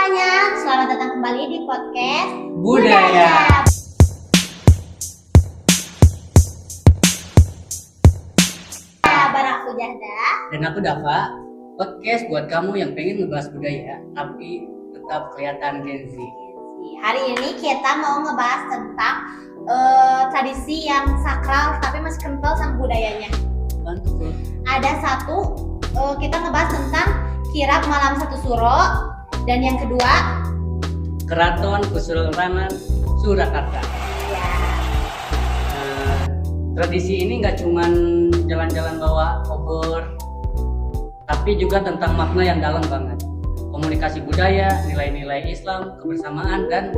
semuanya, selamat datang kembali di podcast Budaya. Bareng aku Jahda Dan aku Dava. Podcast buat kamu yang pengen ngebahas budaya tapi tetap kelihatan Gen Z. Hari ini kita mau ngebahas tentang tradisi yang sakral tapi masih kental sama budayanya. Bantu. Ada satu, kita ngebahas tentang kirab malam satu suro. Dan yang kedua, Keraton Kesultanan Surakarta. ya, Tradisi ini nggak cuman jalan-jalan bawa obor, tapi juga tentang makna yang dalam banget. Komunikasi budaya, nilai-nilai Islam, kebersamaan, dan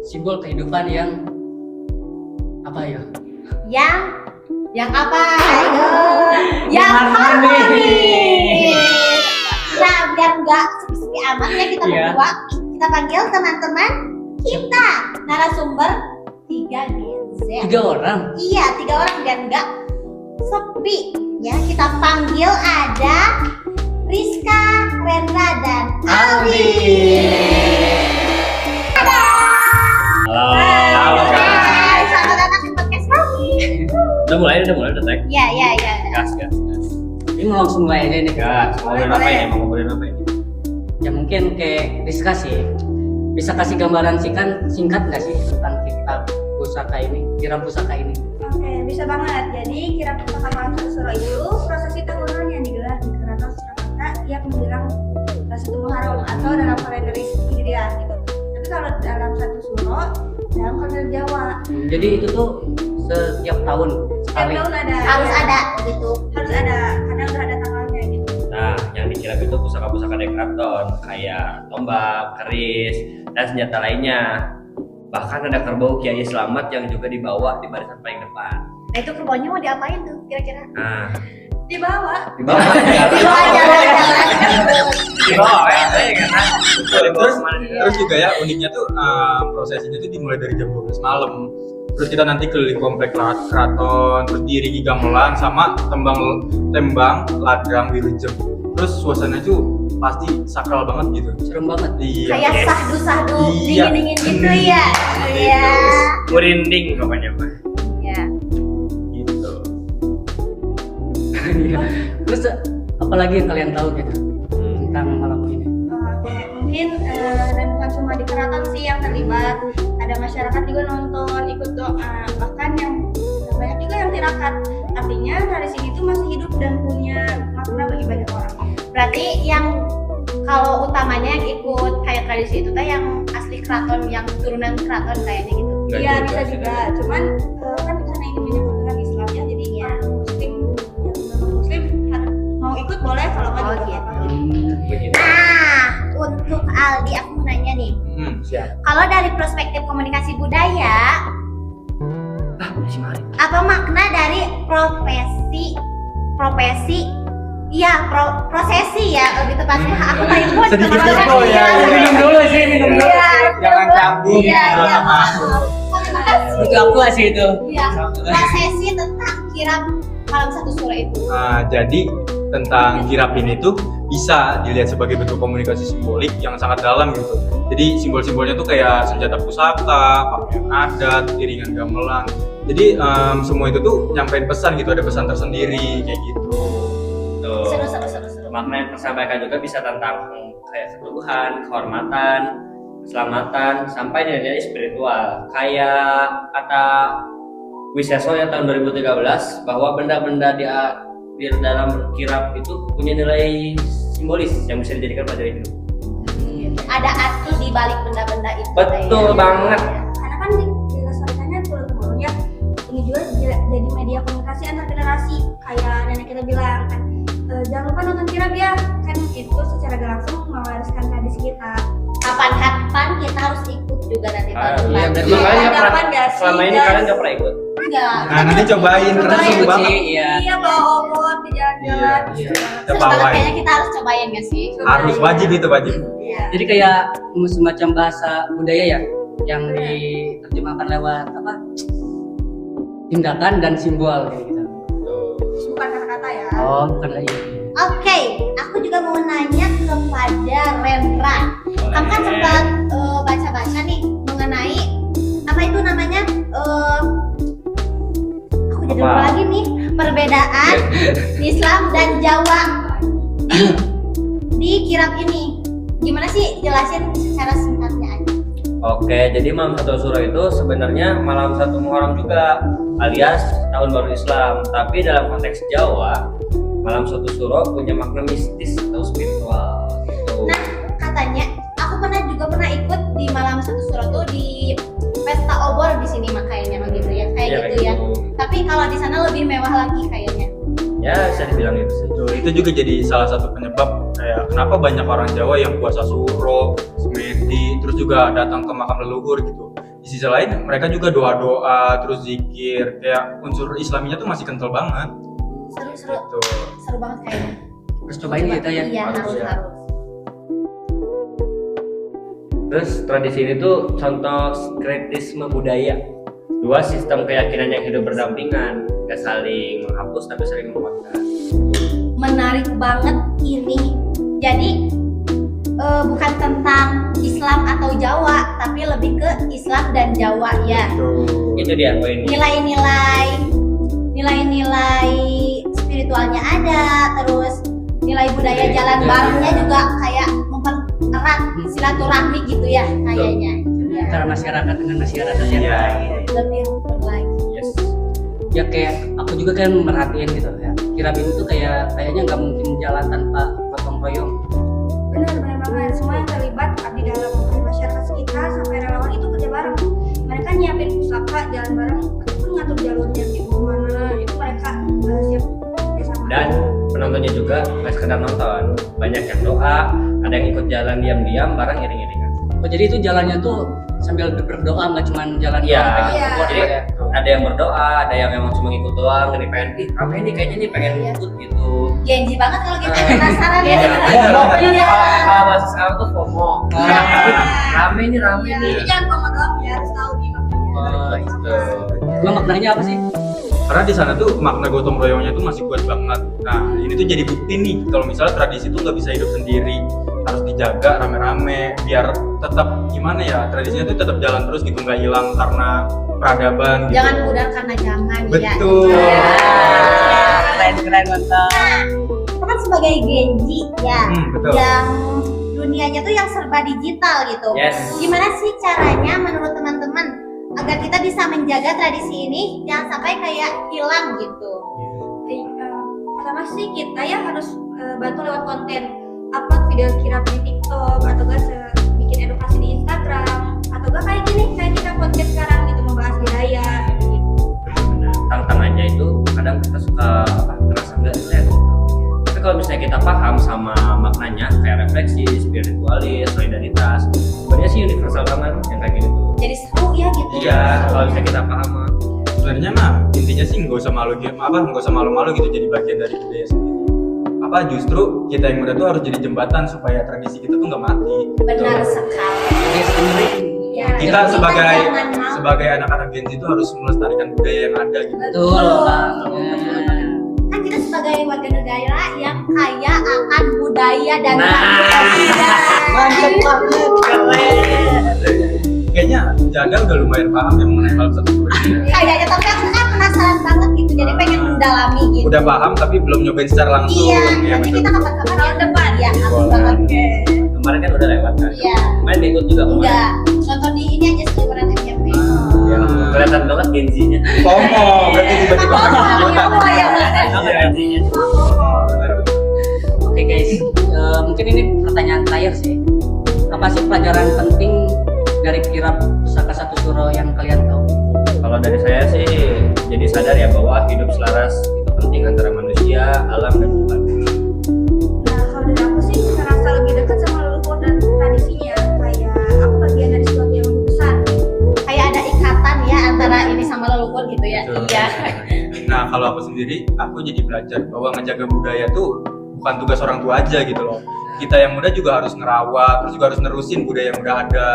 simbol kehidupan yang apa ya? yang apa? Ayo, yang harmoni. Nah, biar nggak sepi-sepi amat ya kita berdua, kita panggil teman-teman kita narasumber 3 Gen Z. 3 orang. Iya, 3 orang biar nggak sepi. Ya, kita panggil ada Rizka, Rendra, dan Aldi. Halo Hai, selamat datang di podcast kami. Udah mulai tag. Ya. Gas. Ini mau langsung mulai aja nih. Gas. Mau ngobrolin apa ini? Mau ngobrolin apa ini? Ya mungkin kayak Rizka sih, bisa kasih gambaran singkat nggak sih tentang kitab pusaka ini, kirab pusaka ini? Oke, bisa banget. Jadi kirab pusaka malam satu suro itu prosesi tahunan yang digelar di Keraton Surakarta tiap menjelang 1 Muharram atau dalam kalender Hijriah gitu. Tapi kalau dalam satu suro dalam kalender Jawa. Jadi itu tuh setiap tahun Setiap sekali. tahun ada. Harus ya. ada gitu. Harus ada karena udah ada tanggalnya gitu. Nah, yang dikirab itu pusaka-pusaka dari keraton kayak tombak, keris, dan senjata lainnya. Bahkan ada kerbau Kiai Slamet yang juga dibawa di barisan paling depan. Nah, itu kerbaunya mau diapain tuh kira-kira? Nah, Dibawa. dibawa ya karena Terus juga ya uniknya tuh prosesinya tuh dimulai dari jam 12 malam. Terus kita nanti keliling komplek keraton, terus diiringi gamelan sama tembang ladrang wilujem. Terus suasana tuh pasti sakral banget gitu. Serem banget. Iya. Kayak sahdu-sahdu Iya. dingin-dingin gitu ya. Iya. merinding pokoknya mah. Iya. Gitu. Iya. Terus apalagi yang kalian tahu gitu tentang malam ini? Oke, mungkin dan bukan cuma di keraton sih yang terlibat, ada masyarakat juga nonton, ikut doa, bahkan yang banyak juga yang tirakat. Artinya tradisi itu masih hidup dan punya makna bagi banyak orang. Berarti yang kalau utamanya yang ikut kayak tradisi itu teh yang asli keraton, yang turunan keraton kayaknya gitu. Enggak Iya juga bisa sih. juga, cuman kan karena ini menyangkut dengan Islam ya, jadi Iya. orang muslim yang non muslim mau ikut boleh, kalau nggak Oh, juga gitu. apa-apa. Begitu. Nah, untuk Aldi aku mau nanya nih. Siap. Kalau dari perspektif komunikasi budaya, Si Mari. apa makna dari prosesi ya lebih tepatnya aku tadi buat Sedikit teman-teman. info ya. Minum dulu sih, minum dulu. Iya, Jangan cabut. Iya, Jangan maaf. Itu aku sih itu. Iya, prosesi tentang kirab malam satu suro itu. Jadi tentang kirab ini tuh bisa dilihat sebagai bentuk komunikasi simbolik yang sangat dalam gitu. Jadi simbol-simbolnya tuh kayak senjata pusaka, pakaian adat, iringan gamelan. Jadi semua itu tuh nyampein pesan gitu, ada pesan tersendiri kayak gitu. Tuh. Seru. Makna yang tersampaikan juga bisa tentang kayak keteguhan, kehormatan, keselamatan, sampai nilai-nilai spiritual. Kayak kata Wiseso yang tahun 2013 bahwa benda-benda di dalam kirab itu punya nilai simbolis yang bisa dijadikan pelajaran hidup. Ada arti di balik benda-benda itu. Betul Teh. banget. Karena kan dilestarikannya turun-temurun ya, ini juga jadi media komunikasi antar generasi. Kayak nenek kita bilang kan, jangan lupa nonton kirab ya, kan itu secara gak langsung mewariskan tradisi kita. Kapan-kapan kita harus ikut juga nanti tahun Iya, depan. dan Iya, makanya kapan pernah nggak sih, selama ini guys? kalian nggak pernah ikut. Enggak. Nah, nanti cobain karena Cobain. seru banget. Iya. Iya, bawa obor di jalan-jalan. Iya. Terus Bawain. banget kayaknya kita harus cobain gak sih? Harus wajib itu wajib. Iya. Jadi kayak semacam bahasa budaya ya yang diterjemahkan lewat apa? Tindakan dan simbol kayak gitu. Bukan kata-kata ya. Oh, bukan lagi. Oke, aku juga mau nanya kepada Rendra. Kamu kan kan sempat baca-baca nih mengenai apa itu namanya aku jadi lupa Apa? lagi nih perbedaan Islam dan Jawa di kirab ini. Gimana sih, jelasin secara singkatnya aja. Oke, jadi malam satu Suro itu sebenarnya malam satu Muharram juga, alias tahun baru Islam. Tapi dalam konteks Jawa, malam satu Suro punya makna mistis atau spiritual gitu. Nah, katanya aku pernah ikut di malam satu Suro tuh di pesta obor di sini makanya begitu ya, kayak Iya, gitu kayak ya. gitu. Tapi kalau di sana lebih mewah lagi kayaknya. Ya bisa dibilang itu sih. Betul, itu juga jadi salah satu penyebab kayak kenapa banyak orang Jawa yang puasa suro, semedi, terus juga datang ke makam leluhur gitu. Di sisi lain mereka juga doa-doa, terus zikir, kayak unsur Islaminya tuh masih kental banget. Seru-seru, Gitu. seru banget kayaknya. Terus cobain kita ya. Iya, Harus harus ya. harus. Terus tradisi ini tuh contoh sinkretisme budaya. Dua sistem keyakinan yang hidup berdampingan, gak saling menghapus tapi saling menguatkan. Menarik banget ini. Jadi bukan tentang Islam atau Jawa, tapi lebih ke Islam dan Jawa ya. Tuh. Itu dia poinnya. Nilai-nilai spiritualnya ada, terus nilai budaya jalan barengnya juga kayak mempererat silaturahmi gitu ya kayaknya. Ya, Antara masyarakat dengan masyarakat yang Iya. lain. lebih lagi. Yes. Ya kayak aku juga kan merhatiin gitu ya. Kirab ini tuh kayaknya nggak mungkin jalan tanpa gotong royong. Benar banget. Semua yang terlibat abdi dalam masyarakat sekitar sampai relawan itu kerja bareng. Mereka nyiapin pusaka, jalan bareng, ataupun ngatur jalurnya di mana itu mereka siap bersama. Dan penontonnya juga nggak sekedar nonton, banyak yang doa, ada yang ikut jalan diam-diam bareng iring-iringan. Oh jadi itu jalannya tuh sambil berdoa, nggak cuma jalan Iya. doang kayak Iya. gitu. Jadi ada yang berdoa, ada yang memang cuma ikut doang, jadi pengen rame nih kayaknya nih pengen ikut gitu. Genji banget kalau kita penasaran ya. Iya. Iya. Kalau bahasa sekarang tuh FOMO. Rame nih rame Ya, nih. itu jangan ngomong doang ya, harus tahu nih maknanya. Oh, gitu. Emang maknanya apa sih? Karena di sana tuh makna gotong royongnya tuh masih kuat banget. Nah, ini tuh jadi bukti nih kalau misalnya tradisi tuh nggak bisa hidup sendiri, harus dijaga rame-rame biar tetap gimana ya, tradisinya tuh tetap jalan terus gitu, nggak hilang karena peradaban gitu. Jangan pudar karena zaman ya. Betul. Iya. Keren mantap. Nah, kita kan sebagai Genji ya, Betul. yang dunianya tuh yang serba digital gitu. Yes. Gimana sih caranya menurut teman-teman agar kita bisa menjaga tradisi ini jangan sampai kayak hilang gitu? Pertama sih kita ya harus bantu lewat konten, upload video kirap di TikTok atau enggak bikin edukasi di Instagram atau enggak kayak gini kayak kita podcast sekarang gitu membahas budaya gitu. Benar. Tantangannya itu kadang kita suka ngerasa nggak relate gitu. Tapi kalau misalnya kita paham sama maknanya kayak refleksi, spiritualis, solidaritas, sebenarnya sih universal banget yang kayak gitu. Jadi seru ya gitu. Iya, kalau misalnya kita paham mah. Sebenarnya mah intinya sih nggak usah malu gitu jadi bagian dari budaya sendiri. Apa justru kita yang muda tuh harus jadi jembatan supaya tradisi kita tuh nggak mati. Benar sekali. Jadi sendiri. Ya, Kita jadi sebagai jangan mau. sebagai anak-anak Gen Z itu harus melestarikan budaya yang ada gitu. Betul banget. Kan kita sebagai warga negara yang kaya akan budaya dan Nah. tradisi. Mantap banget. Kayaknya Janda udah lumayan paham ya mengenai hal tersebut. Kayaknya tapi aku kan penasaran banget gitu, jadi pengen mendalami gitu. Udah paham tapi belum nyobain secara langsung. Iya, Ya, nanti betul. kita kapan-kapan Tahun depan. ya harus Boleh. banget. Kemarin kan udah lewat kan. Iya. Main ikut juga kemarin. Udah nonton di ini aja sih orang FYP. Ya, kelihatan banget Gen-Z-nya. FOMO, berarti tiba-tiba Oh, pengen ya, ikutan. oh, ya, Ada Gen-Z-nya. Oke guys, mungkin ini pertanyaan terakhir sih. Apa sih pelajaran penting dari kirab pusaka satu suro yang kalian tahu? Kalau dari saya sih jadi sadar ya bahwa hidup selaras itu penting antara manusia, alam dan Tuhan. Nah, kalau dari aku sih ngerasa lebih dekat sama leluhur dan tradisinya, kayak aku bagian dari sesuatu yang lebih besar. Kayak ada ikatan ya antara ini sama leluhur gitu ya. Betul. Iya. Nah kalau aku sendiri, aku jadi belajar bahwa ngejaga budaya tuh bukan tugas orang tua aja gitu loh. Kita yang muda juga harus ngerawat, terus juga harus nerusin budaya yang udah ada.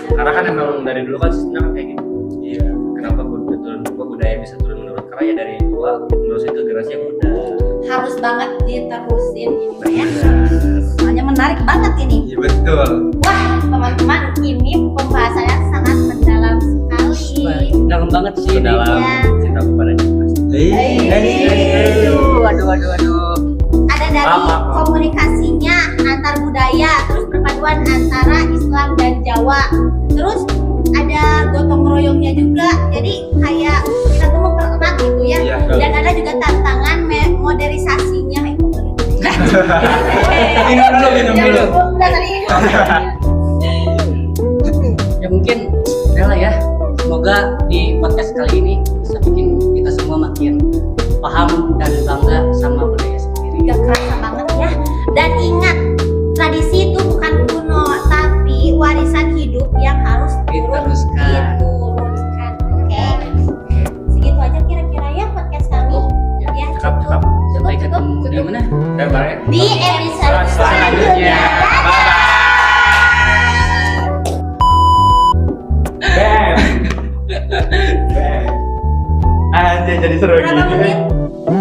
Karena kan emang dari dulu kan sistemnya kayak gitu. Iya. Kenapa budaya bisa turun menurun? Karena ya dari tua terus itu generasi yang muda. Harus banget diterusin gitu ya. Benar. Soalnya menarik banget ini. Iya betul. banget sih ini. dalam Iya. cinta kepada Dimas. Aduh. Ada dari Maaf. komunikasinya antar budaya, terus perpaduan antara Islam dan Jawa, terus ada gotong royongnya juga, jadi kayak kita tuh mempererat gitu ya. Iya, Dan ada juga tantangan modernisasinya kayak gitu. Minum dulu. Udah tadi. Ya mungkin adalah ya. Semoga di podcast kali ini bisa bikin kita semua makin paham dan bangga sama budaya sendiri. Gak kerasa banget ya. Dan ingat, tradisi itu bukan kuno, tapi warisan hidup yang harus Diteruskan. diturunkan. Oke. Segitu aja kira-kira ya podcast kami. Ya, Ya, Cakep. Sampai ketemu di mana? Dan bareng. di episode Selanjutnya. selanjutnya. Bam. Bam. Anjay jadi seru Berapa gini. menit?